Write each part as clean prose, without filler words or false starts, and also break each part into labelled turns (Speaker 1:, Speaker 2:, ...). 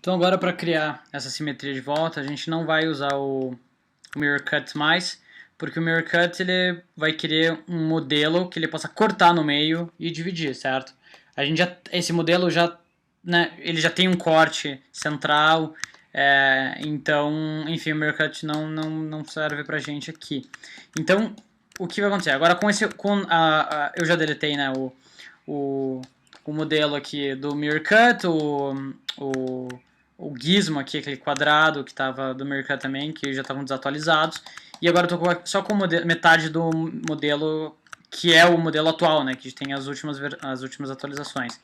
Speaker 1: Então agora para criar essa simetria de volta, a gente não vai usar o Mirror Cut mais, porque o Mirror Cut ele vai querer um modelo que ele possa cortar no meio e dividir, certo? Esse modelo já, né, ele já tem um corte central, então, enfim, o Mirror Cut não serve pra gente aqui. Então, o que vai acontecer? Agora eu já deletei, né, o modelo aqui do Mirror Cut, o gizmo aqui, aquele quadrado que estava do Mirror Cut também, que já estavam desatualizados. E agora eu estou só com metade do modelo que é o modelo atual, né, que tem as últimas atualizações.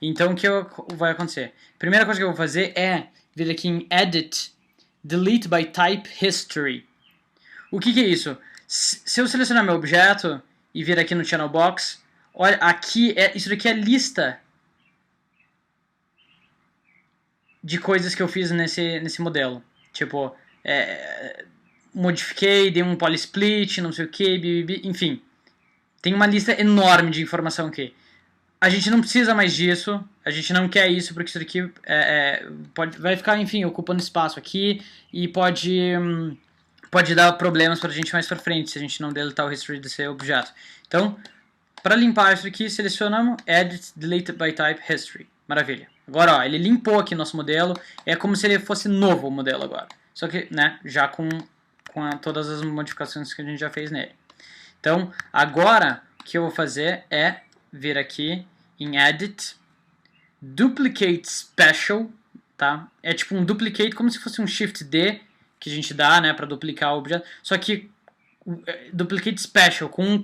Speaker 1: Então o que vai acontecer? Primeira coisa que eu vou fazer é vir aqui em Edit, Delete by Type History. O que é isso? Se eu selecionar meu objeto e vir aqui no Channel Box, olha, aqui isso daqui é lista de coisas que eu fiz nesse modelo. Tipo, modifiquei, dei um polysplit, não sei o que, enfim. Tem uma lista enorme de informação aqui. A gente não precisa mais disso, a gente não quer isso, porque isso daqui vai ficar, enfim, ocupando espaço aqui e pode dar problemas pra gente mais pra frente, se a gente não deletar o history desse objeto. Então, para limpar isso aqui, selecionamos Edit Delete by Type History. Maravilha. Agora, ó, ele limpou aqui nosso modelo. É como se ele fosse novo o modelo agora. Só que, né, já com todas as modificações que a gente já fez nele. Então, agora, o que eu vou fazer é vir aqui em Edit, Duplicate Special, tá? É tipo um duplicate, como se fosse um Shift D que a gente dá, né, para duplicar o objeto. Só que Duplicate Special, com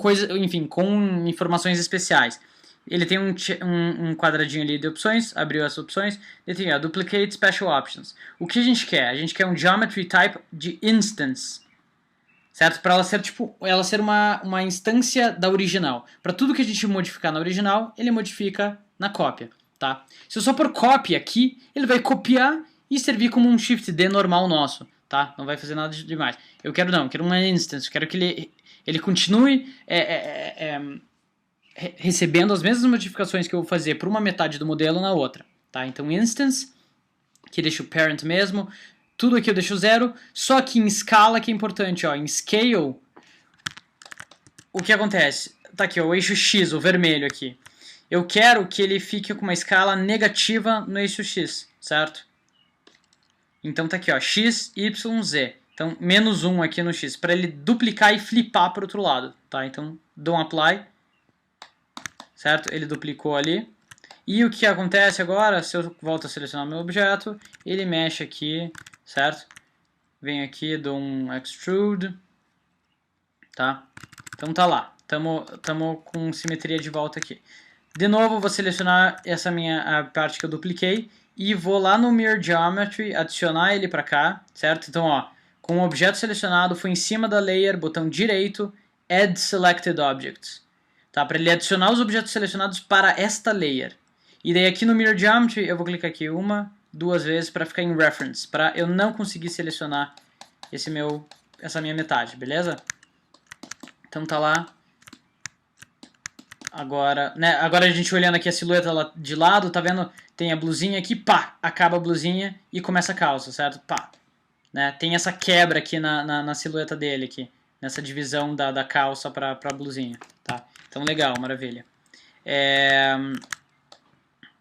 Speaker 1: informações especiais. Ele tem um quadradinho ali de opções, abriu as opções, ele tem Duplicate Special Options. O que a gente quer? A gente quer um Geometry Type de Instance, certo? Para ela ser uma instância da original. Para tudo que a gente modificar na original, ele modifica na cópia, tá? Se eu só pôr copy aqui, ele vai copiar e servir como um Shift D normal nosso, tá? Não vai fazer nada demais. Eu quero uma instance, eu quero que ele continue recebendo as mesmas modificações que eu vou fazer para uma metade do modelo na outra, tá? Então instance, que deixa o parent mesmo, tudo aqui eu deixo zero, só que em escala que é importante, ó, em scale, o que acontece? Tá aqui, ó, o eixo X, o vermelho aqui. Eu quero que ele fique com uma escala negativa no eixo X, certo? Então tá aqui, ó, X, Y, Z. Então, menos 1 aqui no X, para ele duplicar e flipar para o outro lado, tá? Então, dou um apply, certo? Ele duplicou ali. E o que acontece agora, se eu volto a selecionar meu objeto, ele mexe aqui, certo? Vem aqui, dou um extrude, tá? Então tá lá, tamo com simetria de volta aqui. De novo, vou selecionar a parte que eu dupliquei e vou lá no Mirror Geometry, adicionar ele para cá, certo? Então, ó, com o objeto selecionado, fui em cima da layer, botão direito, Add Selected Objects, tá? Para ele adicionar os objetos selecionados para esta layer. E daí aqui no Mirror Geometry, eu vou clicar aqui 1, 2 vezes para ficar em Reference, para eu não conseguir selecionar essa minha metade, beleza? Então tá lá. Agora, né, agora a gente olhando aqui a silhueta lá de lado, tá vendo? Tem a blusinha aqui, pá, acaba a blusinha e começa a calça, certo? Pá. Né? Tem essa quebra aqui na silhueta dele aqui, nessa divisão da calça pra blusinha, tá? Então legal, maravilha.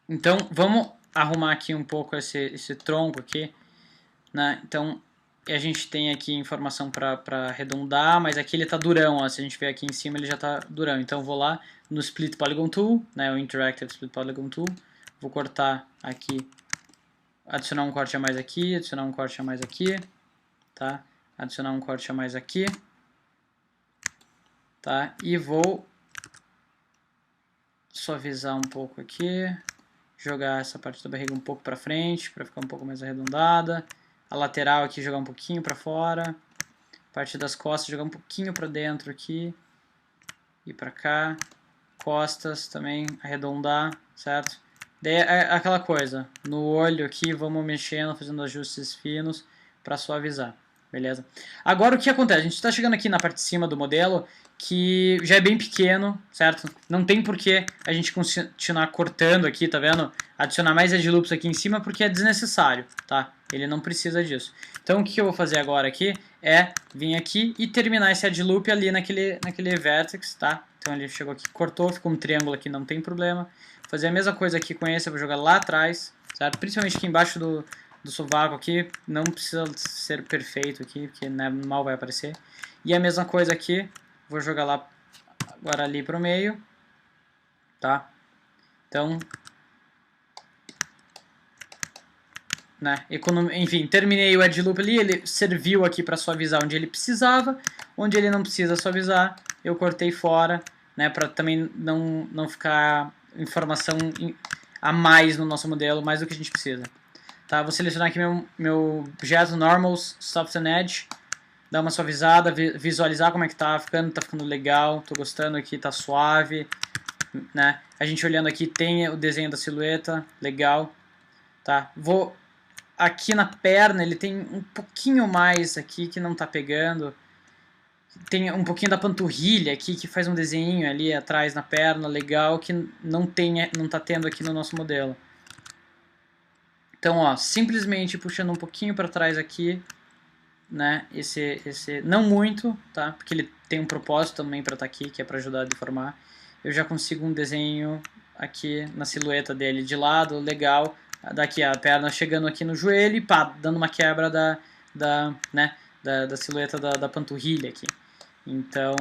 Speaker 1: Então vamos arrumar aqui um pouco esse tronco aqui, né? Então a gente tem aqui informação para arredondar, mas aqui ele tá durão, ó. Se a gente ver aqui em cima ele já tá durão. Então eu vou lá no Split Polygon Tool, né, o Interactive Split Polygon Tool, vou cortar aqui, adicionar um corte a mais aqui, adicionar um corte a mais aqui, tá? Adicionar um corte a mais aqui, tá? E vou suavizar um pouco aqui, jogar essa parte da barriga um pouco para frente, para ficar um pouco mais arredondada. A lateral aqui jogar um pouquinho para fora, parte das costas jogar um pouquinho para dentro aqui e para cá, costas também arredondar, certo? Daí é aquela coisa, no olho aqui vamos mexendo, fazendo ajustes finos para suavizar. Beleza? Agora o que acontece? A gente está chegando aqui na parte de cima do modelo, que já é bem pequeno, certo? Não tem por que a gente continuar cortando aqui, tá vendo? Adicionar mais edge loops aqui em cima, porque é desnecessário, tá? Ele não precisa disso. Então o que eu vou fazer agora aqui é vir aqui e terminar esse edge loop ali naquele vertex, tá? Então ele chegou aqui, cortou, ficou um triângulo aqui, não tem problema. Vou fazer a mesma coisa aqui com esse, eu vou jogar lá atrás, certo? Principalmente aqui embaixo do sovaco aqui, não precisa ser perfeito aqui, porque né, mal vai aparecer. E a mesma coisa aqui, vou jogar lá agora ali pro meio, tá? Então, né, enfim, terminei o edge loop ali, ele serviu aqui para suavizar onde ele precisava, onde ele não precisa suavizar, eu cortei fora, né, para também não ficar informação a mais no nosso modelo, mais do que a gente precisa. Tá, vou selecionar aqui meu objeto Normals, Soften Edge, dar uma suavizada, visualizar como é que tá ficando legal, tô gostando aqui, tá suave, né? A gente olhando aqui tem o desenho da silhueta, legal, tá? Vou aqui na perna, ele tem um pouquinho mais aqui que não tá pegando, tem um pouquinho da panturrilha aqui que faz um desenho ali atrás na perna, legal, que não tá tendo aqui no nosso modelo. Então, ó, simplesmente puxando um pouquinho para trás aqui, né, não muito, tá, porque ele tem um propósito também para estar aqui, que é para ajudar a deformar. Eu já consigo um desenho aqui na silhueta dele de lado, legal. Daqui a perna chegando aqui no joelho e pá, dando uma quebra da silhueta da panturrilha aqui. Então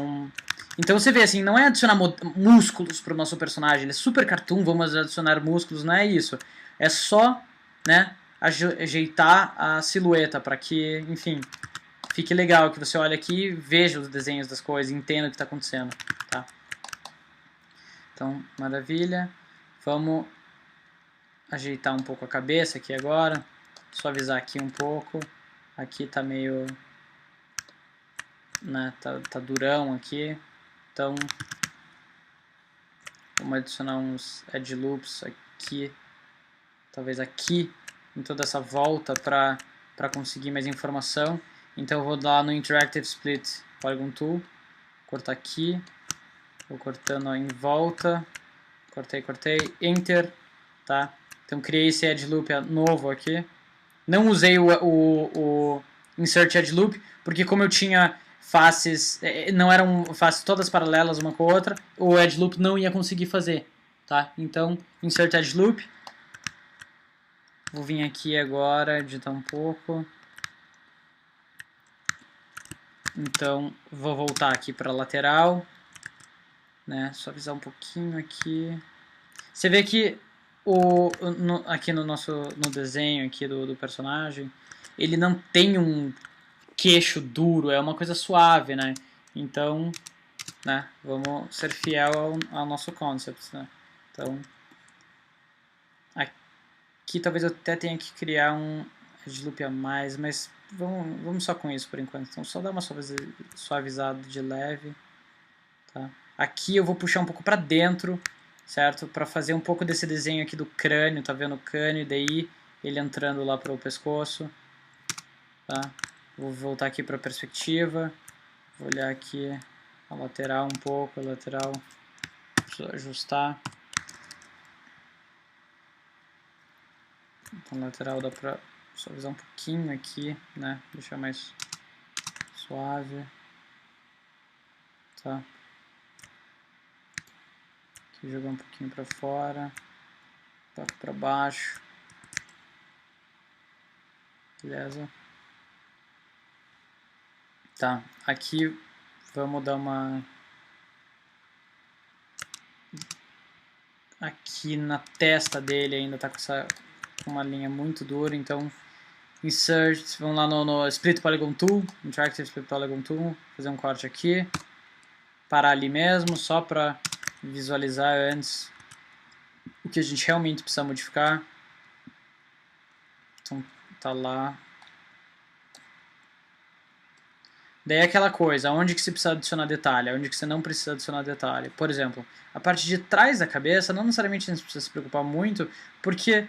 Speaker 1: você vê assim, não é adicionar músculos para o nosso personagem, ele é super cartoon, vamos adicionar músculos, não é isso. É só, né, ajeitar a silhueta para que, enfim, fique legal, que você olha aqui, veja os desenhos das coisas, entenda o que está acontecendo, tá? Então, maravilha. Vamos ajeitar um pouco a cabeça aqui agora, suavizar aqui um pouco. Aqui tá meio, né, tá durão aqui. Então, vamos adicionar uns edge loops aqui, talvez aqui, em toda essa volta para conseguir mais informação. Então eu vou lá no Interactive Split Polygon Tool, cortar aqui, vou cortando ó, em volta, cortei, Enter, tá? Então criei esse Edge Loop novo aqui. Não usei o Insert Edge Loop, porque como eu tinha faces, não eram faces todas paralelas uma com a outra, o Edge Loop não ia conseguir fazer, tá? Então, Insert Edge Loop. Vou vir aqui agora, editar um pouco. Então, vou voltar aqui para a lateral, né? Suavizar um pouquinho aqui. Você vê que aqui no desenho aqui do personagem, ele não tem um queixo duro, é uma coisa suave, né? Então, né? Vamos ser fiel ao nosso concept, né? Então, aqui talvez eu até tenha que criar um edge loop a mais, mas vamos só com isso por enquanto. Então só dar uma suavizada de leve, tá? Aqui eu vou puxar um pouco para dentro, certo? Para fazer um pouco desse desenho aqui do crânio, tá vendo o crânio, e daí ele entrando lá para o pescoço, tá? Vou voltar aqui para a perspectiva, vou olhar aqui a lateral um pouco, a lateral, ajustar. Então, lateral dá pra suavizar um pouquinho aqui, né? Deixar mais suave. Tá? Aqui jogar um pouquinho pra fora. Toque pra baixo. Beleza? Tá, aqui vamos dar uma... Aqui na testa dele ainda tá com uma linha muito dura, então Insert, vamos lá no Split Polygon Tool, Interactive Split Polygon Tool, fazer um corte aqui, parar ali mesmo, só para visualizar antes o que a gente realmente precisa modificar. Então tá lá. Daí é aquela coisa, onde que você precisa adicionar detalhe, onde que você não precisa adicionar detalhe. Por exemplo, a parte de trás da cabeça, não necessariamente a gente precisa se preocupar muito, porque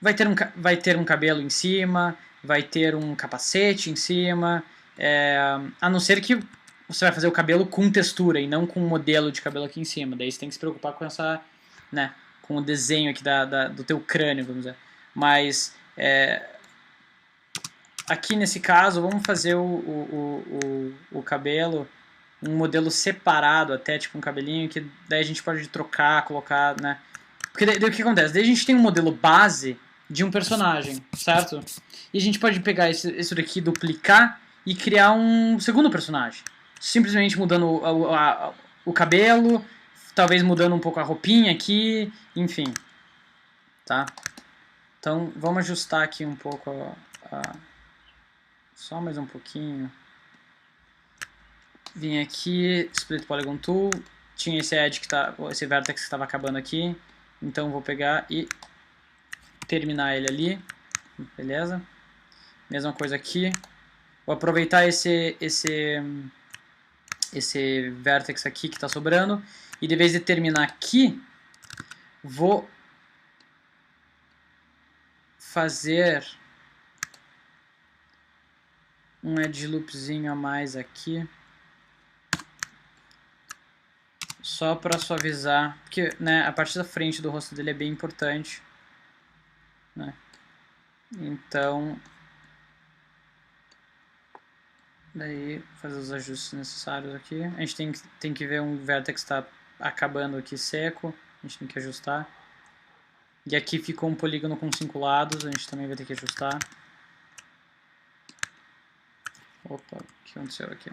Speaker 1: vai ter um cabelo em cima, vai ter um capacete em cima, a não ser que você vai fazer o cabelo com textura e não com um modelo de cabelo aqui em cima. Daí você tem que se preocupar com essa, né, com o desenho aqui do teu crânio, vamos dizer. Mas aqui nesse caso, vamos fazer o cabelo um modelo separado até, tipo um cabelinho, que daí a gente pode trocar, colocar, né? Porque daí o que acontece? Daí a gente tem um modelo base de um personagem, certo? E a gente pode pegar isso daqui, duplicar e criar um segundo personagem. Simplesmente mudando o cabelo, talvez mudando um pouco a roupinha aqui, enfim. Tá? Então vamos ajustar aqui um pouco só mais um pouquinho. Vim aqui, Split Polygon Tool, tinha esse edge esse vertex que estava acabando aqui, então vou pegar e terminar ele ali, beleza? Mesma coisa aqui, vou aproveitar esse vertex aqui que está sobrando, e de vez de terminar aqui, vou fazer um edge loopzinho a mais aqui, só para suavizar, porque, né, a parte da frente do rosto dele é bem importante, né? Então, daí fazer os ajustes necessários aqui. A gente tem que ver um vertex está acabando aqui seco, a gente tem que ajustar. E aqui ficou um polígono com 5 lados, a gente também vai ter que ajustar. Opa, o que aconteceu aqui?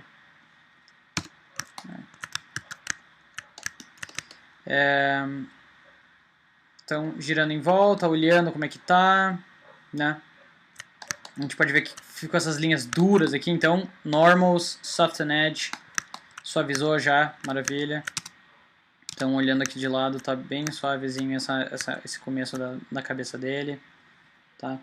Speaker 1: Então, girando em volta, olhando como é que tá, né? A gente pode ver que ficou essas linhas duras aqui, então, normals, soft and edge, suavizou já, maravilha. Então, olhando aqui de lado, tá bem suavezinho esse começo da cabeça dele, tá?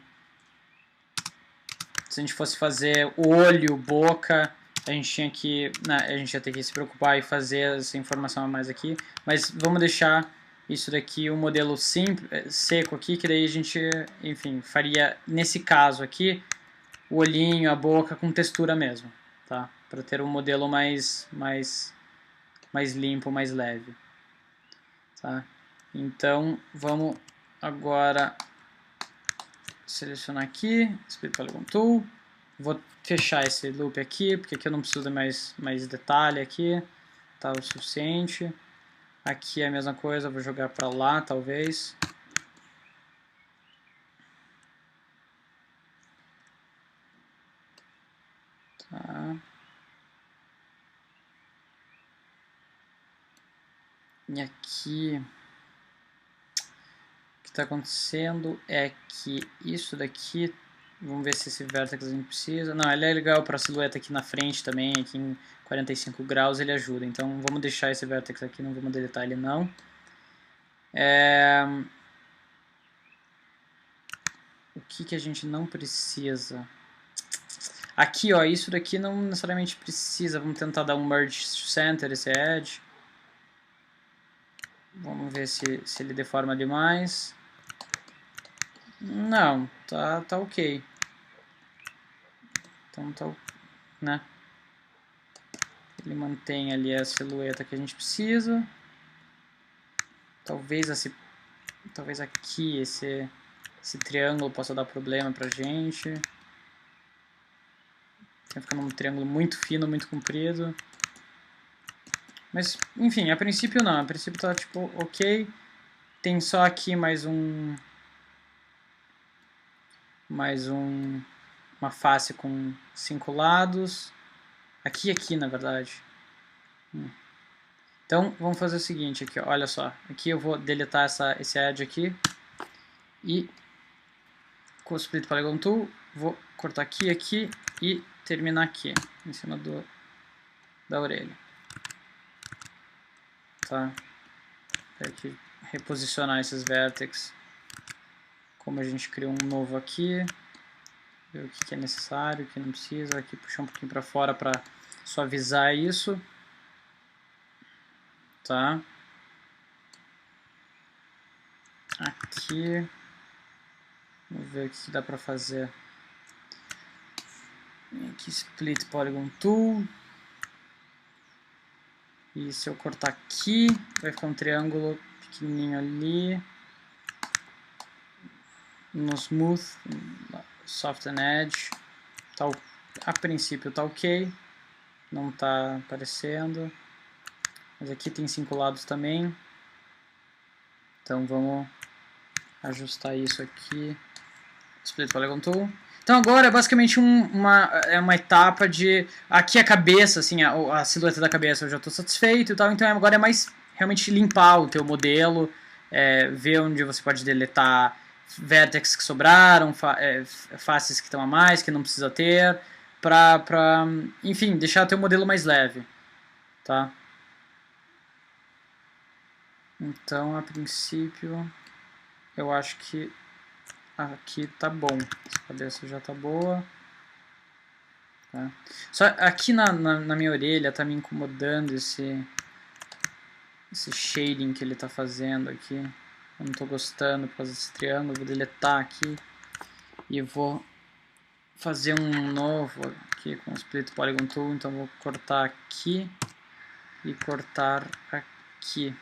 Speaker 1: Se a gente fosse fazer olho, boca, a gente tinha que, né, a gente ia ter que se preocupar e fazer essa informação a mais aqui, mas vamos deixar isso daqui um modelo simples, seco aqui, que daí a gente, enfim, faria nesse caso aqui o olhinho, a boca com textura mesmo, tá? Para ter um modelo mais limpo, mais leve, tá? Então vamos agora selecionar aqui, Split Polygon Tool, vou fechar esse loop aqui, porque aqui eu não preciso de mais detalhe aqui, tá o suficiente. Aqui é a mesma coisa, vou jogar para lá talvez. Tá. E aqui o que está acontecendo é que isso daqui, vamos ver se esse vertex a gente precisa. Não, ele é legal para a silhueta aqui na frente também, aqui em 45 graus ele ajuda. Então vamos deixar esse vertex aqui, não vamos deletar ele não. O que a gente não precisa? Aqui, ó, isso daqui não necessariamente precisa. Vamos tentar dar um merge center, esse edge. Vamos ver se ele deforma demais. Não, tá ok. Então tá, né? Ele mantém ali a silhueta que a gente precisa. Talvez aqui esse triângulo possa dar problema pra gente. Vai ficar um triângulo muito fino, muito comprido. Mas, enfim, a princípio não. A princípio tá tipo ok. Tem só aqui uma face com 5 lados. Aqui e aqui, na verdade. Então, vamos fazer o seguinte aqui, ó, olha só. Aqui eu vou deletar esse edge aqui. E com o Split Polygon Tool, vou cortar aqui e terminar aqui, em cima da orelha. Tá? Tem que reposicionar esses vértices. Como a gente criou um novo aqui. Ver o que é necessário, o que não precisa. Aqui puxar um pouquinho para fora para suavizar isso. Tá? Aqui. Vamos ver o que dá para fazer. Aqui Split Polygon Tool. E se eu cortar aqui, vai ficar um triângulo pequenininho ali. No Smooth, Soften Edge. Tá, a princípio tá ok. Não tá aparecendo. Mas aqui tem 5 lados também. Então vamos ajustar isso aqui. Split Polygon Tool. Então agora é basicamente uma etapa de... Aqui a cabeça, assim, a silhueta da cabeça eu já estou satisfeito e tal. Então agora é mais realmente limpar o teu modelo. Ver onde você pode deletar vértices que sobraram, faces que estão a mais, que não precisa ter. Enfim, deixar o teu modelo mais leve. Tá? Então, a princípio, eu acho que aqui tá bom. Essa cabeça já tá boa. Tá? Só aqui na minha orelha tá me incomodando esse shading que ele tá fazendo aqui. Eu não tô gostando por causa desse triângulo. Vou deletar aqui e vou fazer um novo aqui com o Split Polygon Tool. Então vou cortar aqui e cortar aqui.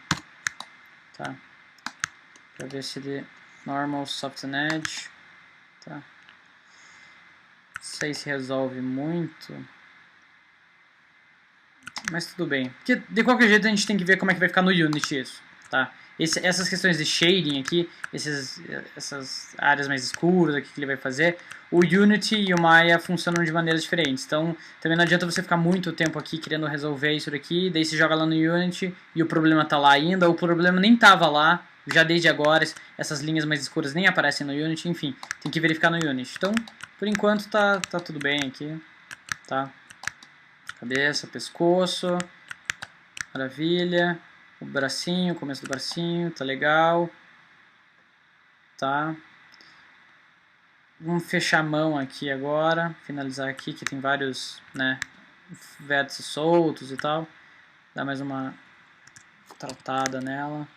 Speaker 1: Tá? Pra ver se ele... Normal, Soften Edge. Tá? Não sei se resolve muito. Mas tudo bem. Porque de qualquer jeito a gente tem que ver como é que vai ficar no Unity isso. Tá? Essas questões de shading aqui, essas áreas mais escuras aqui que ele vai fazer, o Unity e o Maya funcionam de maneiras diferentes. Então também não adianta você ficar muito tempo aqui querendo resolver isso daqui, daí você joga lá no Unity e o problema tá lá ainda, ou o problema nem tava lá, já desde agora, essas linhas mais escuras nem aparecem no Unity, enfim, tem que verificar no Unity. Então, por enquanto tá tudo bem aqui, tá? Cabeça, pescoço, maravilha. O bracinho, o começo do bracinho, tá legal. Tá? Vamos fechar a mão aqui agora, finalizar aqui, que tem vários, né, vértices soltos e tal. Dá mais uma tratada nela.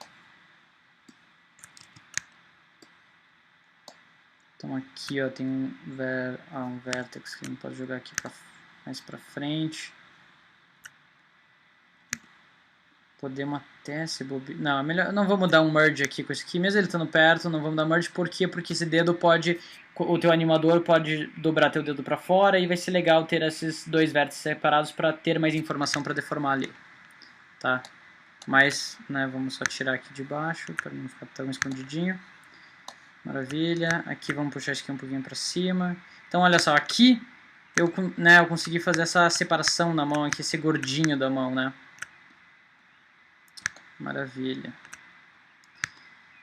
Speaker 1: Então aqui ó, tem um vértex que a gente pode jogar aqui mais pra frente. Podemos até se bobear. Não, é melhor. Não vamos dar um merge aqui com esse aqui, mesmo ele estando perto, não vamos dar merge. Por quê? Porque esse dedo pode. O teu animador pode dobrar teu dedo para fora e vai ser legal ter esses dois vértices separados para ter mais informação para deformar ali. Tá? Mas, né, vamos só tirar aqui de baixo para não ficar tão escondidinho. Maravilha. Aqui vamos puxar isso aqui um pouquinho para cima. Então, olha só, aqui eu consegui fazer essa separação na mão aqui, esse gordinho da mão, né? Maravilha.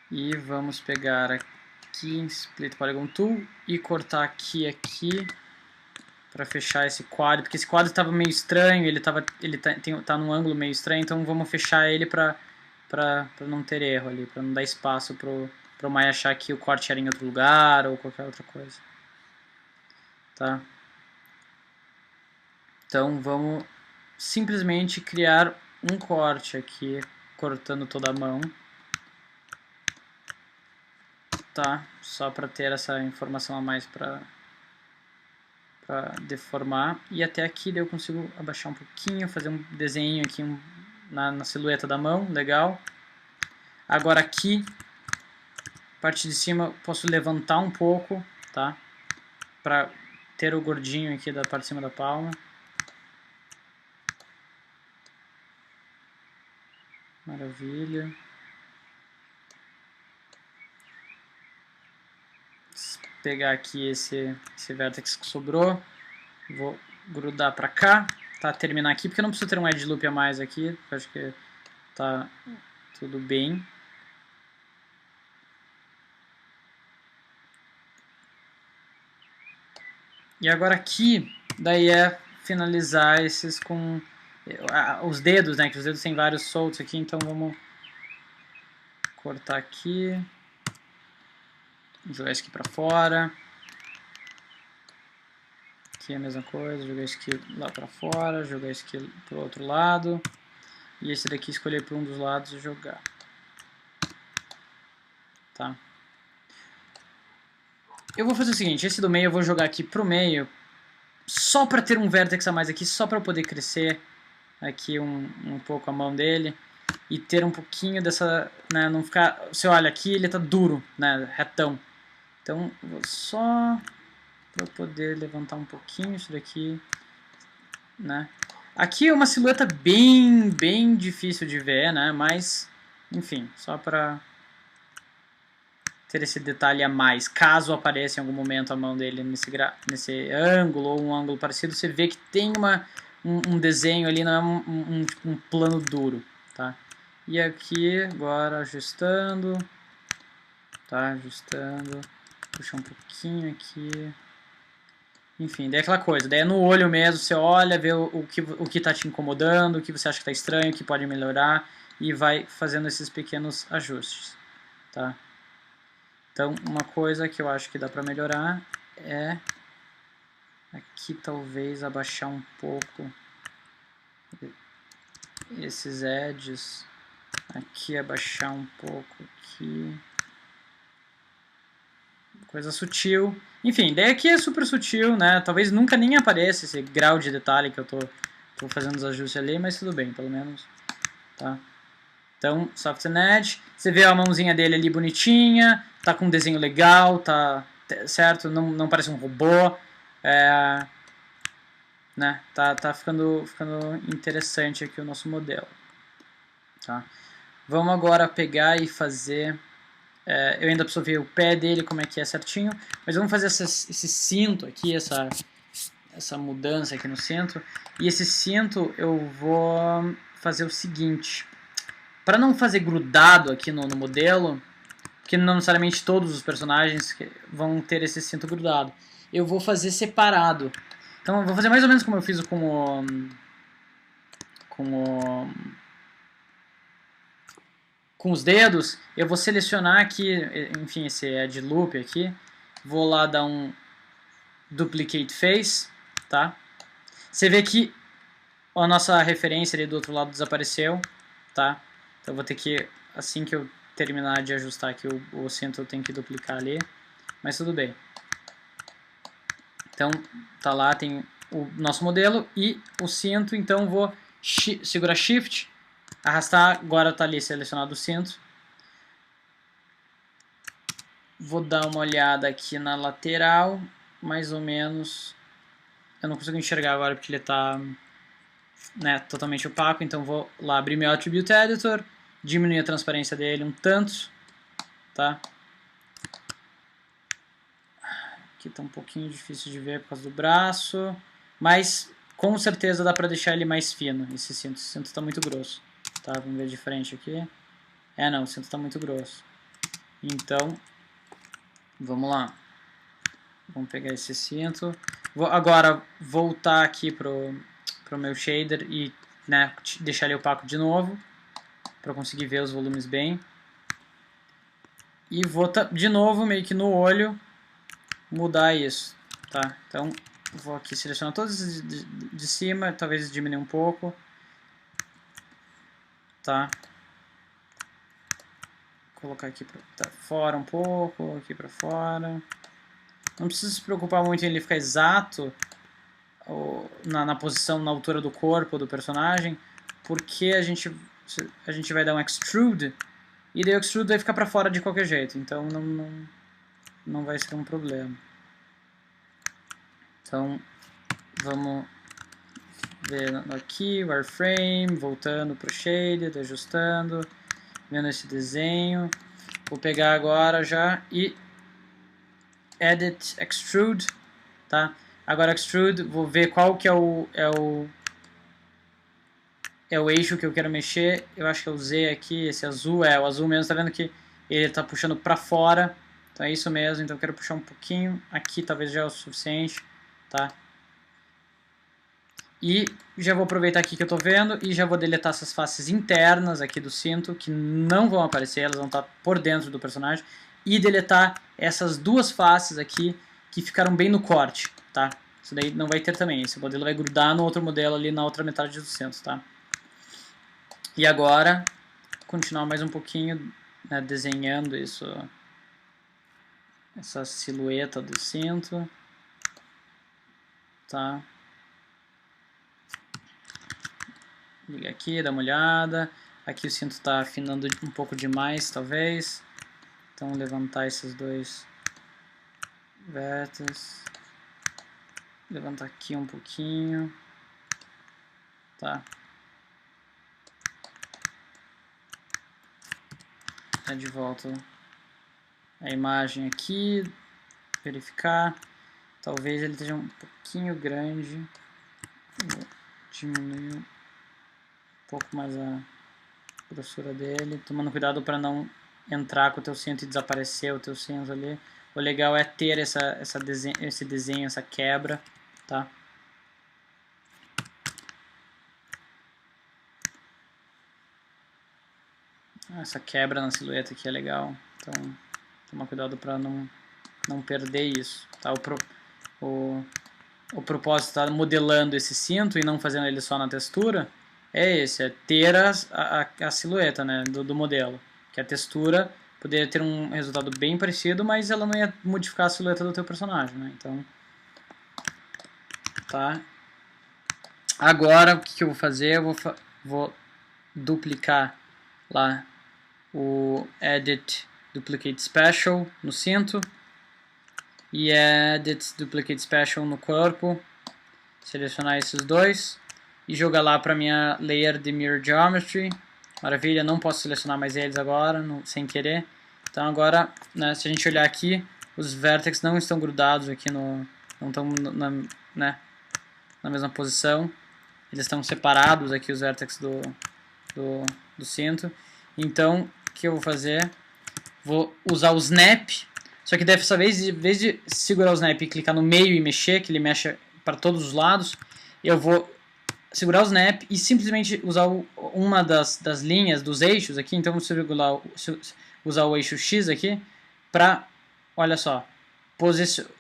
Speaker 1: E vamos pegar aqui, Split Polygon Tool, e cortar aqui para fechar esse quadro, porque esse quadro estava meio estranho, ele tá num ângulo meio estranho, então vamos fechar ele para não ter erro ali, para não dar espaço pro Maya achar que o corte era em outro lugar ou qualquer outra coisa. Tá? Então vamos simplesmente criar um corte aqui, cortando toda a mão. Tá? Só para ter essa informação a mais para deformar. E até aqui eu consigo abaixar um pouquinho, fazer um desenho aqui na silhueta da mão, legal. Agora aqui, parte de cima, eu posso levantar um pouco, tá? Para ter o gordinho aqui da parte de cima da palma. Maravilha. Vou pegar aqui esse vértex que sobrou, vou grudar para cá, tá? Terminar aqui, porque eu não preciso ter um edge loop a mais aqui, acho que tá tudo bem. E agora aqui, daí é finalizar esses com os dedos, né? Que os dedos têm vários soltos aqui, então vamos cortar aqui, jogar isso aqui pra fora. Aqui é a mesma coisa, jogar isso aqui lá pra fora, jogar isso aqui pro outro lado. E esse daqui escolher por um dos lados e jogar. Tá? Eu vou fazer o seguinte, esse do meio eu vou jogar aqui pro meio, só para ter um vértex a mais aqui, só para eu poder crescer aqui um pouco a mão dele e ter um pouquinho dessa, né, não ficar, você olha aqui, ele tá duro, né, retão. Então, vou só para poder levantar um pouquinho isso daqui, né. Aqui é uma silhueta bem difícil de ver, né, mas, enfim, só para ter esse detalhe a mais. Caso apareça em algum momento a mão dele nesse ângulo ou um ângulo parecido, você vê que tem um desenho ali, não é tipo um plano duro, tá? E aqui, agora ajustando, tá? Ajustando, puxar um pouquinho aqui. Enfim, daí é aquela coisa, daí é no olho mesmo, você olha, vê o que tá te incomodando, o que você acha que tá estranho, o que pode melhorar, e vai fazendo esses pequenos ajustes, tá? Então, uma coisa que eu acho que dá para melhorar é aqui talvez abaixar um pouco esses edges, aqui abaixar um pouco aqui, coisa sutil. Enfim, daí aqui é super sutil, né? Talvez nunca nem apareça esse grau de detalhe que eu tô fazendo os ajustes ali, mas tudo bem, pelo menos, tá? Então, Soften Edge, você vê a mãozinha dele ali bonitinha, tá com um desenho legal, tá certo? Não parece um robô, né? Tá ficando interessante aqui o nosso modelo, tá? Vamos agora pegar e fazer, eu ainda preciso ver o pé dele, como é que é certinho, mas vamos fazer esse cinto aqui, essa mudança aqui no cinto, e esse cinto eu vou fazer o seguinte, para não fazer grudado aqui no modelo, porque não necessariamente todos os personagens vão ter esse cinto grudado, eu vou fazer separado. Então eu vou fazer mais ou menos como eu fiz com os dedos. Eu vou selecionar aqui, enfim, esse edge loop aqui, vou lá dar um duplicate face, tá? Você vê que a nossa referência ali do outro lado desapareceu, tá? Então eu vou ter que, assim que eu terminar de ajustar aqui o cinto, eu tenho que duplicar ali, mas tudo bem. Então tá lá, tem o nosso modelo e o cinto, então vou segurar Shift, arrastar, agora tá ali selecionado o cinto. Vou dar uma olhada aqui na lateral, mais ou menos. Eu não consigo enxergar agora porque ele está, né, totalmente opaco, então vou lá abrir meu Attribute Editor, diminuir a transparência dele um tanto, tá? Aqui está um pouquinho difícil de ver por causa do braço, mas com certeza dá para deixar ele mais fino, esse cinto está muito grosso, tá? Vamos ver de frente aqui. Não, o cinto está muito grosso. Então, vamos lá. Vamos pegar esse cinto. Vou agora voltar aqui pro meu shader e, né, deixar ele opaco de novo, para conseguir ver os volumes bem. E vou de novo, meio que no olho, mudar isso, tá? Então, vou aqui selecionar todos de cima, talvez diminuir um pouco, tá? Colocar aqui para fora um pouco, aqui para fora. Não precisa se preocupar muito em ele ficar exato na posição, na altura do corpo do personagem, porque a gente vai dar um extrude, e daí o extrude vai ficar para fora de qualquer jeito, então não vai ser um problema. Então, vamos ver aqui, wireframe, voltando para o shaded, ajustando, vendo esse desenho. Vou pegar agora já e edit extrude, tá? Agora extrude, vou ver qual que é o eixo que eu quero mexer. Eu acho que é o Z aqui, esse azul, o azul mesmo, tá vendo que ele está puxando para fora, então é isso mesmo, então eu quero puxar um pouquinho, aqui talvez já é o suficiente, tá? E já vou aproveitar aqui que eu estou vendo e já vou deletar essas faces internas aqui do cinto, que não vão aparecer, elas vão estar por dentro do personagem, e deletar essas duas faces aqui que ficaram bem no corte, tá? Isso daí não vai ter também, esse modelo vai grudar no outro modelo ali na outra metade do cinto, tá? E agora, continuar mais um pouquinho, né, desenhando isso, essa silhueta do cinto. Tá? Liga aqui, dá uma olhada. Aqui o cinto está afinando um pouco demais, talvez. Então levantar esses dois vértices. Levantar aqui um pouquinho. Tá. Tá de volta a imagem aqui. Verificar. Talvez ele esteja um pouquinho grande. Vou diminuir um pouco mais a grossura dele. Tomando cuidado para não entrar com o teu cinto e desaparecer o teu cinto ali. O legal é ter esse desenho, essa quebra, tá? Essa quebra na silhueta aqui é legal, então tomar cuidado para não perder isso, tá? O propósito tá modelando esse cinto e não fazendo ele só na textura é esse, é ter a silhueta, né, do modelo, que a textura poderia ter um resultado bem parecido, mas ela não ia modificar a silhueta do teu personagem, né? Então, tá? Agora, o que eu vou fazer? Eu vou duplicar lá o Edit Duplicate Special no cinto e Edit Duplicate Special no corpo. Selecionar esses dois e jogar lá para minha layer de Mirror Geometry. Maravilha, não posso selecionar mais eles agora, sem querer. Então agora, né, se a gente olhar aqui, os vértices não estão grudados aqui não estão na mesma posição. Eles estão separados aqui, os vértices do cinto. Então, o que eu vou fazer? Vou usar o Snap, só que dessa vez, em vez de segurar o Snap e clicar no meio e mexer, que ele mexe para todos os lados, eu vou segurar o Snap e simplesmente usar uma das linhas, dos eixos aqui. Então vou usar o eixo X aqui para, olha só,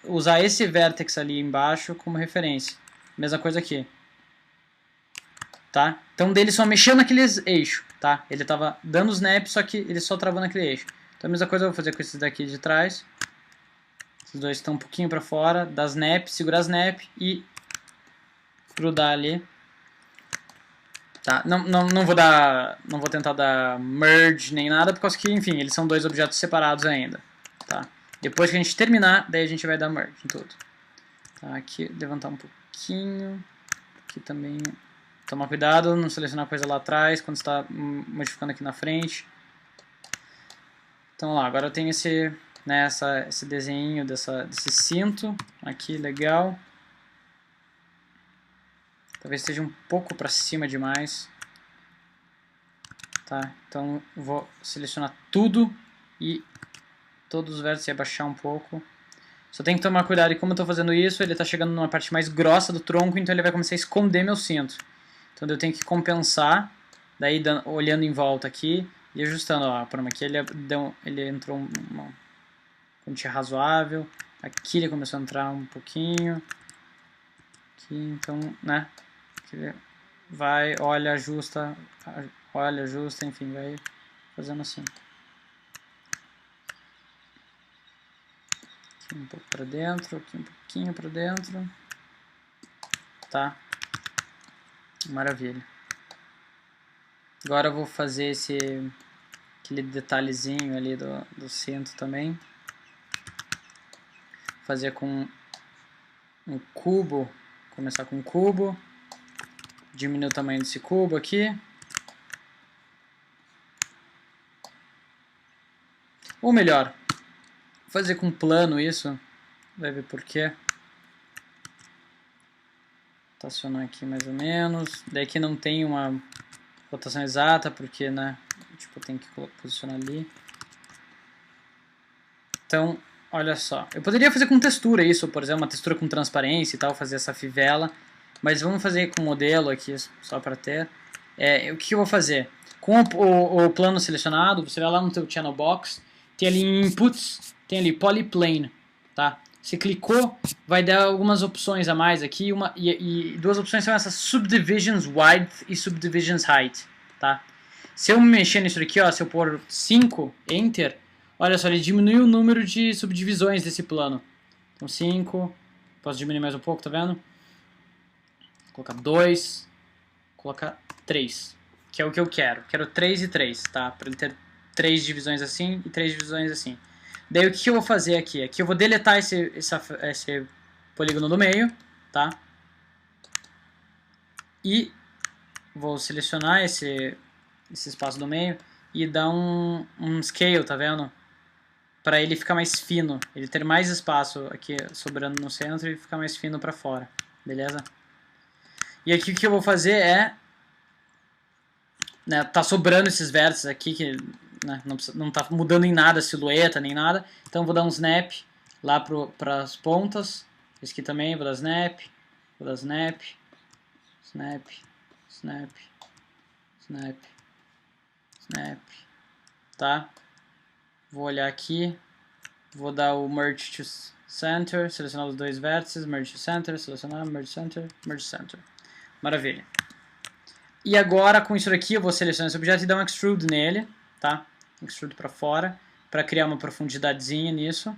Speaker 1: usar esse vértex ali embaixo como referência. Mesma coisa aqui. Tá? Então dele só mexeu naquele eixo, tá? Ele estava dando snap, só que ele só travou naquele eixo. Então a mesma coisa eu vou fazer com esses daqui de trás. Esses dois estão um pouquinho para fora, dá snap, segurar snap e grudar ali. Tá? Não vou tentar dar merge nem nada, por causa que, enfim, eles são dois objetos separados ainda. Tá? Depois que a gente terminar, daí a gente vai dar merge em tudo. Tá? Aqui, levantar um pouquinho. Aqui também. Tomar cuidado, não selecionar coisa lá atrás, quando está modificando aqui na frente. Então lá, agora eu tenho esse desenho desse cinto aqui, legal. Talvez esteja um pouco para cima demais. Tá, então vou selecionar tudo e todos os vértices e abaixar um pouco. Só tem que tomar cuidado, e como eu estou fazendo isso, ele está chegando numa parte mais grossa do tronco, então ele vai começar a esconder meu cinto. Então eu tenho que compensar, daí olhando em volta aqui e ajustando. Ó, por aqui ele entrou uma quantia razoável, aqui ele começou a entrar um pouquinho, aqui, então, né, vai, olha, ajusta, enfim, vai fazendo assim. Aqui um pouco para dentro, aqui um pouquinho para dentro, tá? Maravilha. Agora eu vou fazer aquele detalhezinho ali do cinto também. Fazer com um cubo, começar com um cubo, diminuir o tamanho desse cubo aqui. Ou melhor, fazer com plano isso, vai ver por quê. Rotacionar aqui mais ou menos. Daí aqui não tem uma rotação exata, porque, né, tipo, tem que posicionar ali. Então, olha só. Eu poderia fazer com textura isso, por exemplo, uma textura com transparência e tal, fazer essa fivela. Mas vamos fazer com modelo aqui, só para ter. O que eu vou fazer? Com o plano selecionado, você vai lá no teu channel box, tem ali em inputs, tem ali polyplane, tá? Você clicou, vai dar algumas opções a mais aqui, e duas opções são essas subdivisions width e subdivisions height, tá? Se eu mexer nisso aqui, ó, se eu pôr 5, enter, olha só, ele diminui o número de subdivisões desse plano. Então 5, posso diminuir mais um pouco, tá vendo? colocar 2, colocar 3, que é o que eu quero. Quero 3 e 3, tá? Para ele ter 3 divisões assim e 3 divisões assim. Daí o que eu vou fazer aqui? Aqui eu vou deletar esse polígono do meio, tá? E vou selecionar esse espaço do meio e dar um scale, tá vendo? Para ele ficar mais fino, ele ter mais espaço aqui sobrando no centro e ficar mais fino para fora, beleza? E aqui o que eu vou fazer é, né, tá sobrando esses vértices aqui que, né, não tá mudando em nada a silhueta nem nada, então vou dar um snap lá para as pontas, esse aqui também vou dar snap, snap, snap, snap, snap, tá? Vou olhar aqui, vou dar o merge to center, selecionar os dois vértices, merge to center, selecionar, merge center. Maravilha. E agora com isso aqui eu vou selecionar esse objeto e dar um extrude nele, tá? Extrude para fora, para criar uma profundidadezinha nisso,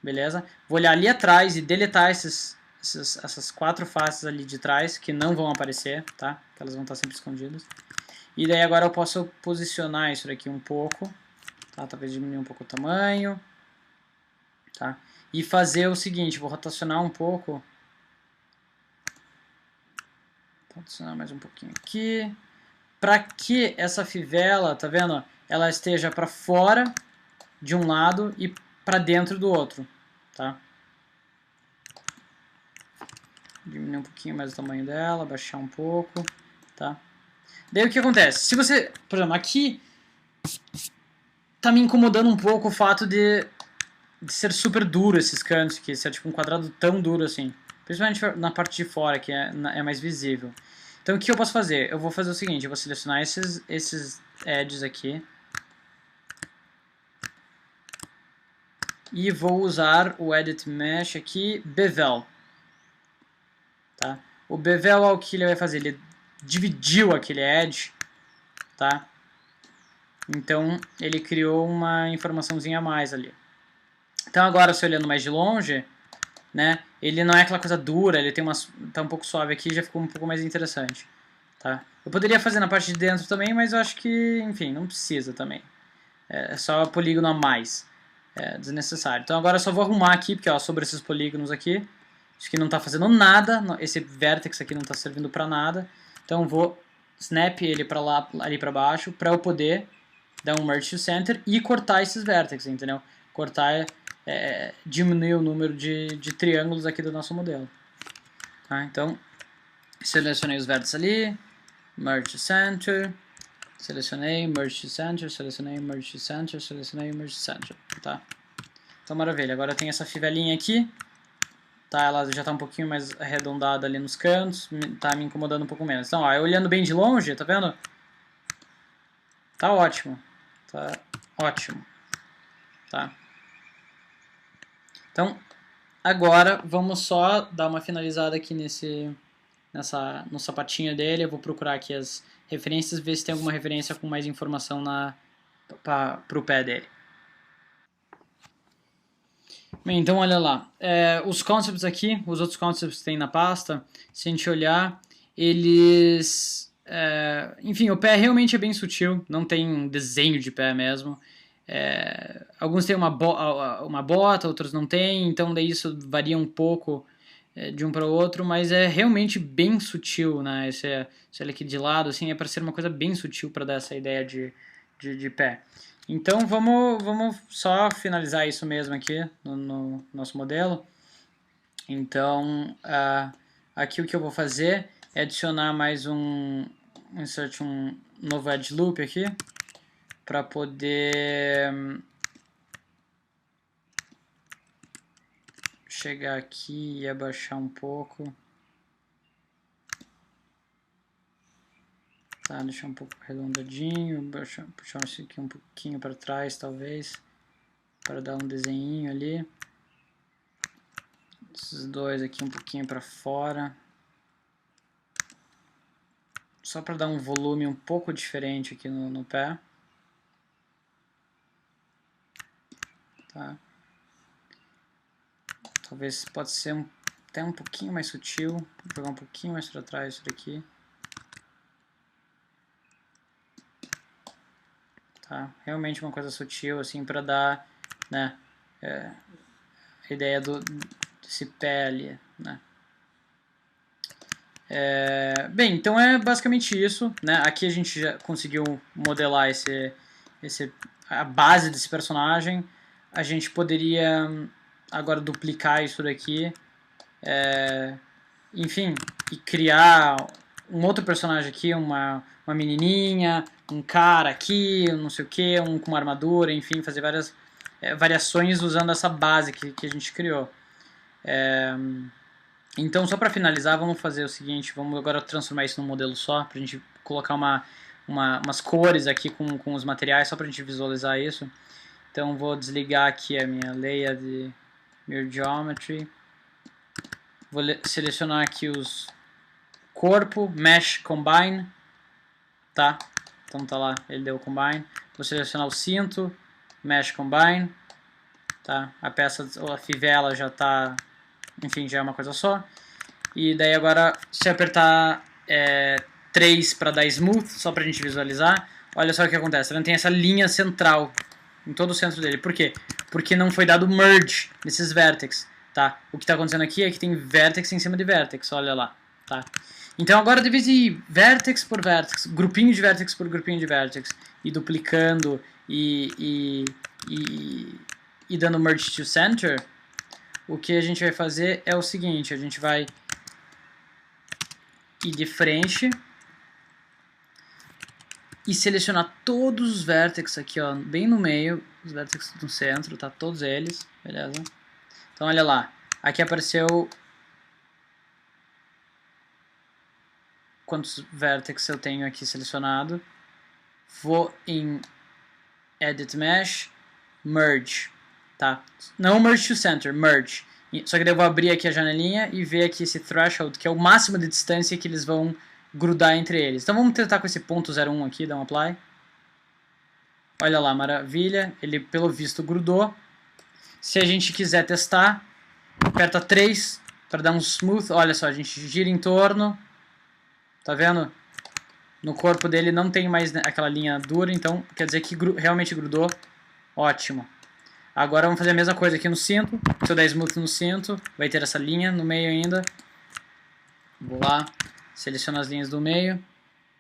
Speaker 1: beleza? Vou olhar ali atrás e deletar essas 4 faces ali de trás que não vão aparecer, tá? Que elas vão estar sempre escondidas. E daí agora eu posso posicionar isso daqui um pouco, tá? Talvez diminuir um pouco o tamanho, tá? E fazer o seguinte, vou rotacionar um pouco, vou rotacionar mais um pouquinho aqui, para que essa fivela, tá vendo? Ela esteja para fora de um lado e para dentro do outro, tá? Diminuir um pouquinho mais o tamanho dela, baixar um pouco, tá? Daí o que acontece? Se você, por exemplo, aqui tá me incomodando um pouco o fato de ser super duro esses cantos, que ser tipo um quadrado tão duro assim. Principalmente na parte de fora, que é mais visível. Então o que eu posso fazer? Eu vou fazer o seguinte, eu vou selecionar esses edges aqui. E vou usar o Edit Mesh aqui, Bevel. Tá? O Bevel, o que ele vai fazer? Ele dividiu aquele edge, tá? Então ele criou uma informaçãozinha a mais ali. Então agora, se olhando mais de longe, né, ele não é aquela coisa dura, ele tem tá um pouco suave aqui, já ficou um pouco mais interessante. Tá? Eu poderia fazer na parte de dentro também, mas eu acho que, enfim, não precisa também. É só polígono a mais. É desnecessário. Então agora eu só vou arrumar aqui, porque ó, sobre esses polígonos aqui, isso aqui não está fazendo nada, esse vértex aqui não está servindo para nada. Então eu vou snap ele para lá, ali para baixo, para eu poder dar um merge to center e cortar esses vértices, entendeu? Cortar, diminuir o número de triângulos aqui do nosso modelo. Tá? Então, selecionei os vértices ali, merge to center, selecionei, merge to center, selecionei, merge to center, selecionei, merge to center, tá? Então, maravilha. Agora tem essa fivelinha aqui, tá? Ela já tá um pouquinho mais arredondada ali nos cantos, tá me incomodando um pouco menos. Então, ó, eu olhando bem de longe, tá vendo? Tá ótimo. Tá ótimo. Tá? Então, agora vamos só dar uma finalizada aqui no sapatinho dele. Eu vou procurar aqui as referências, ver se tem alguma referência com mais informação pro pé dele. Bem, então olha lá, os concepts aqui, os outros concepts que tem na pasta, se a gente olhar, eles... enfim, o pé realmente é bem sutil, não tem um desenho de pé mesmo. Alguns têm uma bota, outros não têm, então daí isso varia um pouco de um para o outro, mas é realmente bem sutil, né? Esse olha aqui de lado, assim, é para ser uma coisa bem sutil para dar essa ideia de pé. Então vamos só finalizar isso mesmo aqui no nosso modelo. Então aqui o que eu vou fazer é adicionar mais insert um novo edge loop aqui para poder chegar aqui e abaixar um pouco. Tá, deixar um pouco arredondadinho, puxar isso aqui um pouquinho para trás, talvez, para dar um desenho ali. Esses dois aqui um pouquinho para fora. Só para dar um volume um pouco diferente aqui no pé. Tá? Talvez pode ser até um pouquinho mais sutil. Vou jogar um pouquinho mais para trás isso daqui. Tá? Realmente uma coisa sutil, assim, para dar, né, a ideia desse pé ali, né. Bem, então é basicamente isso, né? Aqui a gente já conseguiu modelar a base desse personagem. A gente poderia agora duplicar isso daqui, enfim, e criar um outro personagem aqui, uma menininha, um cara aqui, não sei o que, um com uma armadura, enfim, fazer várias variações usando essa base que a gente criou. Então, só para finalizar, vamos fazer o seguinte, vamos agora transformar isso num modelo só, para a gente colocar umas cores aqui com os materiais, só para a gente visualizar isso. Então, vou desligar aqui a minha layer de Mirror Geometry. Vou selecionar aqui os corpo, Mesh Combine, tá? Então tá lá, ele deu Combine. Vou selecionar o cinto, Mesh Combine, tá? A peça, a fivela já tá, enfim, já é uma coisa só. E daí agora, se apertar 3 para dar Smooth, só pra gente visualizar, olha só o que acontece. Ele tem essa linha central em todo o centro dele. Por quê? Porque não foi dado Merge nesses vértices, tá? O que está acontecendo aqui é que tem vértex em cima de vértex, olha lá, tá? Então agora, de vez de vértex por vértex, grupinho de vértex por grupinho de vértex, e duplicando e dando Merge to Center, o que a gente vai fazer é o seguinte, a gente vai ir de frente e selecionar todos os vértices aqui, ó, bem no meio, os vértices do centro, tá? Todos eles, beleza? Então olha lá, aqui apareceu quantos vértices eu tenho aqui selecionado. Vou em Edit Mesh, Merge, tá? Não Merge to Center, Merge. Só que daí eu vou abrir aqui a janelinha e ver aqui esse Threshold, que é o máximo de distância que eles vão grudar entre eles. Então vamos tentar com esse ponto 01 aqui, dar um Apply. Olha lá, maravilha, ele pelo visto grudou. Se a gente quiser testar, aperta 3 para dar um Smooth. Olha só, a gente gira em torno. Tá vendo? No corpo dele não tem mais aquela linha dura, então quer dizer que realmente grudou. Ótimo. Agora vamos fazer a mesma coisa aqui no cinto. Se eu der Smooth no cinto, vai ter essa linha no meio ainda. Vou lá, seleciono as linhas do meio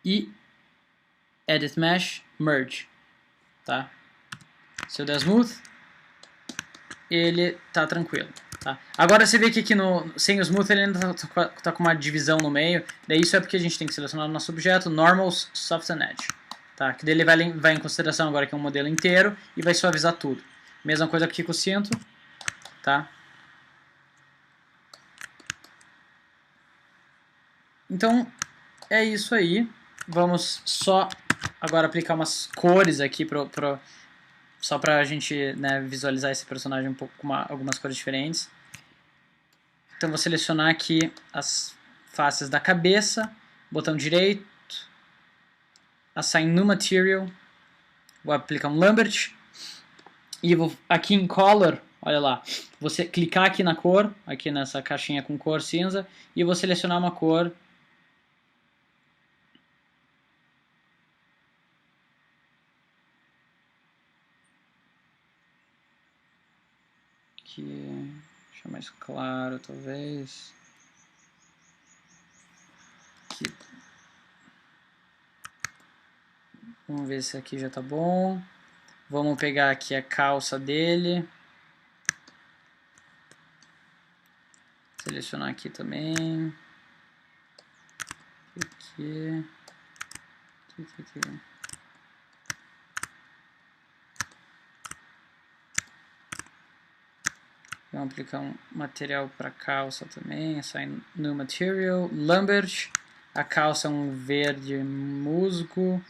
Speaker 1: e Edit Mesh, Merge. Tá? Se eu der Smooth, ele tá tranquilo. Tá? Agora você vê que aqui sem o Smooth ele ainda tá com uma divisão no meio. Daí isso é porque a gente tem que selecionar o nosso objeto, Normal, Soft and Edge. Tá? Que daí ele vai em consideração agora que é um modelo inteiro e vai suavizar tudo. Mesma coisa aqui com o cinto. Tá? Então é isso aí. Vamos só agora aplicar umas cores aqui só pra gente, né, visualizar esse personagem um pouco com algumas cores diferentes. Então vou selecionar aqui as faces da cabeça, botão direito, Assign New Material, vou aplicar um Lambert, e vou aqui em Color, olha lá, você clicar aqui na cor, aqui nessa caixinha com cor cinza, e eu vou selecionar uma cor que deixa mais claro, talvez. Aqui. Vamos ver se aqui já tá bom. Vamos pegar aqui a calça dele. Selecionar aqui também. Aqui. Aqui. Vamos aplicar um material para calça também. Assign New Material. Lambert. A calça é um verde musgo.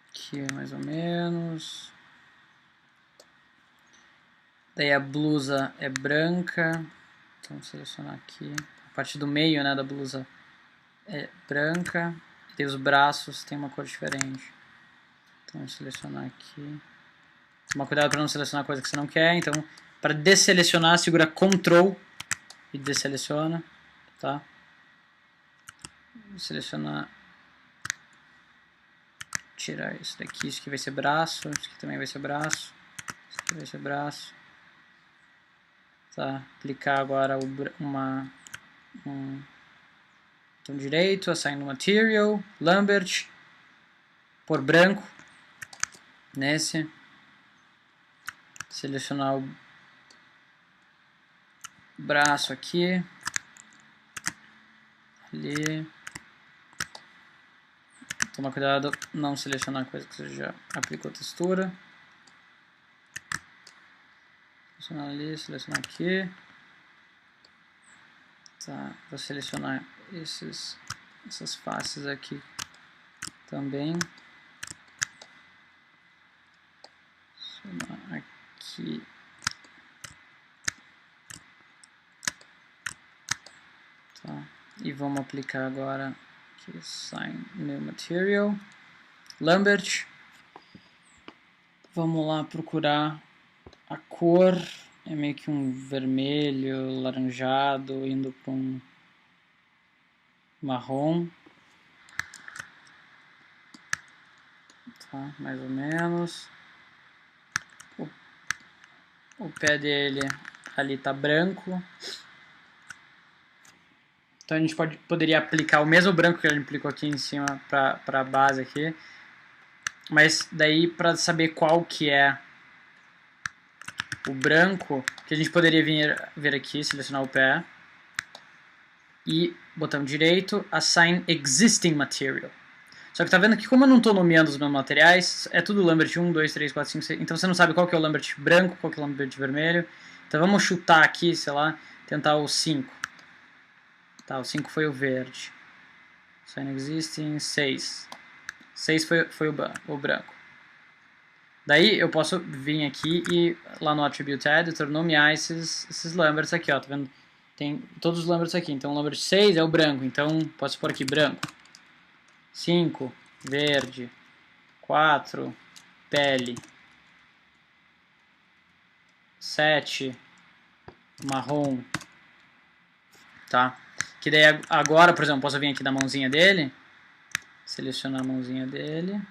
Speaker 1: Aqui mais ou menos. Daí a blusa é branca. Então vou selecionar aqui. A parte do meio, né, da blusa é branca. E os braços tem uma cor diferente. Então vou selecionar aqui. Toma cuidado para não selecionar coisa que você não quer. Então, para desselecionar, segura Ctrl e desseleciona. Tá? Selecionar. Tirar isso daqui. Isso aqui vai ser braço. Isso aqui também vai ser braço. Isso aqui vai ser braço. Tá? Aplicar agora botão direito, assign no material, Lambert, por branco, nesse, selecionar o braço aqui, ali, toma cuidado não selecionar coisa que você já aplicou textura, selecionar ali, selecionar aqui, tá, vou selecionar essas faces aqui também. Aqui. Tá. E vamos aplicar agora aqui, Assign New Material, Lambert. Vamos lá procurar a cor, é meio que um vermelho, laranjado, indo para um marrom. Tá, mais ou menos. O pé dele ali tá branco. Então a gente poderia aplicar o mesmo branco que a gente aplicou aqui em cima para a base aqui. Mas daí para saber qual que é o branco, que a gente poderia vir aqui, selecionar o pé. E botão direito, Assign Existing Material. Só que tá vendo que como eu não estou nomeando os meus materiais, é tudo Lambert 1, 2, 3, 4, 5, 6. Então você não sabe qual que é o Lambert branco, qual que é o Lambert vermelho. Então vamos chutar aqui, sei lá, tentar o 5. Tá, o 5 foi o verde. Assign Existing, 6. 6 foi o branco. Daí eu posso vir aqui e lá no Attribute Editor nomear esses Lamberts aqui, ó, tá vendo? Tem todos os Lamberts aqui. Então o Lambert 6 é o branco, então posso pôr aqui branco. 5, verde. 4, pele. 7, marrom. Tá? Que daí agora, por exemplo, posso vir aqui da mãozinha dele. Selecionar a mãozinha dele.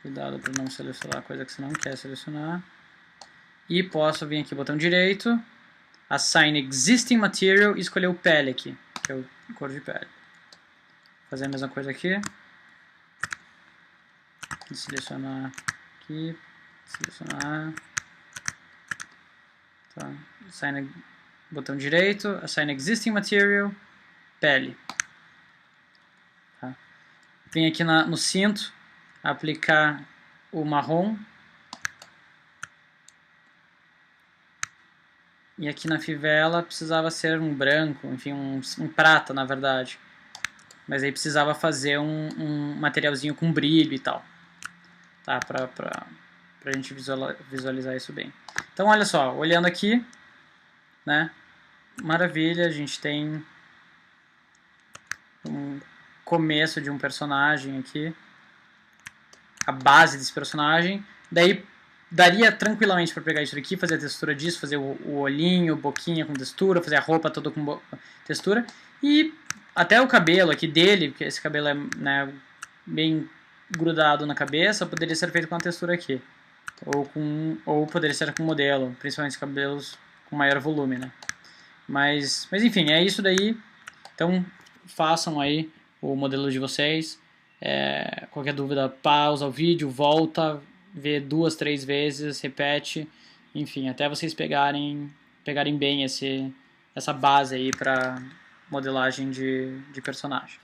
Speaker 1: Cuidado para não selecionar coisa que você não quer selecionar. E posso vir aqui, botão direito, Assign Existing Material e escolher o pele aqui, que é o cor de pele. Fazer a mesma coisa aqui. Selecionar aqui, selecionar. Tá. Assign, botão direito, Assign Existing Material, pele. Tá. Vim aqui no cinto, aplicar o marrom. E aqui na fivela precisava ser um branco, enfim, um prata na verdade. Mas aí precisava fazer um materialzinho com brilho e tal. Tá, pra gente visualizar isso bem. Então olha só, olhando aqui, né? Maravilha, a gente tem um começo de um personagem aqui. A base desse personagem. Daí daria tranquilamente para pegar isso aqui, fazer a textura disso, fazer o olhinho, boquinha com textura, fazer a roupa toda com textura. E até o cabelo aqui dele, porque esse cabelo é, né, bem grudado na cabeça, poderia ser feito com a textura aqui. Ou poderia ser com modelo, principalmente cabelos com maior volume, né? Mas enfim, é isso daí. Então façam aí o modelo de vocês. Qualquer dúvida, pausa o vídeo, volta, vê 2, 3 vezes, repete, enfim, até vocês pegarem bem essa base aí para modelagem de personagem.